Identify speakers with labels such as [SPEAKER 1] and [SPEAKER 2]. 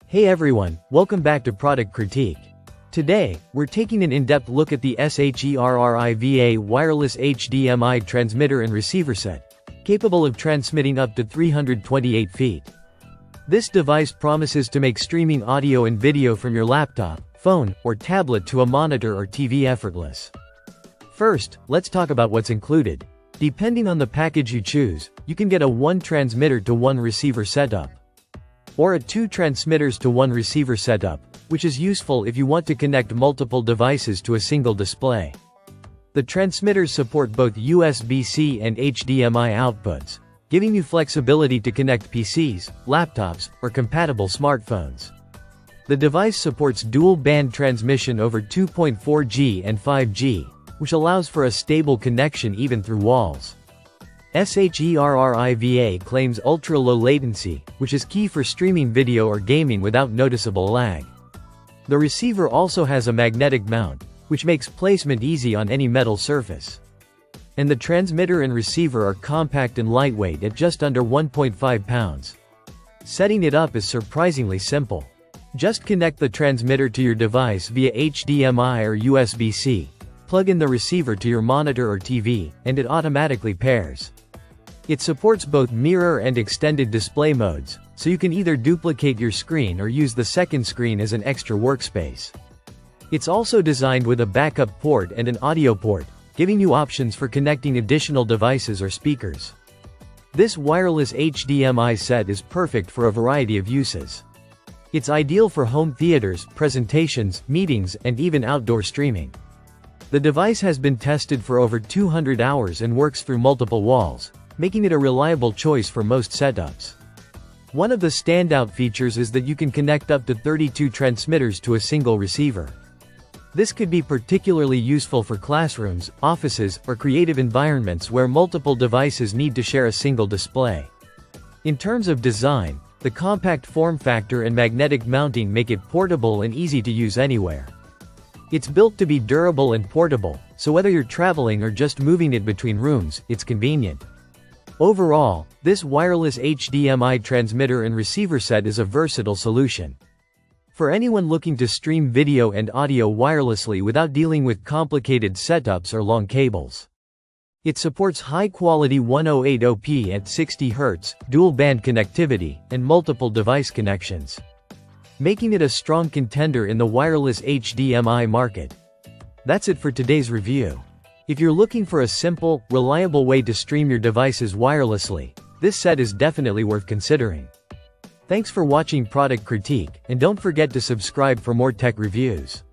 [SPEAKER 1] Hey everyone, welcome back to Product Critique. Today, we're taking an in-depth look at the SHERRIVA wireless HDMI transmitter and receiver set, capable of transmitting up to 328 feet. This device promises to make streaming audio and video from your laptop, phone, or tablet to a monitor or TV effortless. First, let's talk about what's included. Depending on the package you choose, you can get a 1 transmitter to 1 receiver setup, or a 2 transmitters to 1 receiver setup, which is useful if you want to connect multiple devices to a single display. The transmitters support both USB-C and HDMI outputs, giving you flexibility to connect PCs, laptops, or compatible smartphones. The device supports dual-band transmission over 2.4G and 5G, which allows for a stable connection even through walls. SHERRIVA claims ultra-low latency, which is key for streaming video or gaming without noticeable lag. The receiver also has a magnetic mount, which makes placement easy on any metal surface. And the transmitter and receiver are compact and lightweight at just under 1.5 pounds. Setting it up is surprisingly simple. Just connect the transmitter to your device via HDMI or USB-C, plug in the receiver to your monitor or TV, and it automatically pairs. It supports both mirror and extended display modes, so you can either duplicate your screen or use the second screen as an extra workspace. It's also designed with a backup port and an audio port, giving you options for connecting additional devices or speakers. This wireless HDMI set is perfect for a variety of uses. It's ideal for home theaters, presentations, meetings, and even outdoor streaming. The device has been tested for over 200 hours and works through multiple walls, making it a reliable choice for most setups. One of the standout features is that you can connect up to 32 transmitters to a single receiver. This could be particularly useful for classrooms, offices, or creative environments where multiple devices need to share a single display. In terms of design, the compact form factor and magnetic mounting make it portable and easy to use anywhere. It's built to be durable and portable, so whether you're traveling or just moving it between rooms, it's convenient. Overall, this wireless HDMI transmitter and receiver set is a versatile solution. For anyone looking to stream video and audio wirelessly without dealing with complicated setups or long cables. It supports high-quality 1080p at 60 Hz, dual-band connectivity, and multiple device connections, making it a strong contender in the wireless HDMI market. That's it for today's review. If you're looking for a simple, reliable way to stream your devices wirelessly, this set is definitely worth considering. Thanks for watching Product Critique, and don't forget to subscribe for more tech reviews.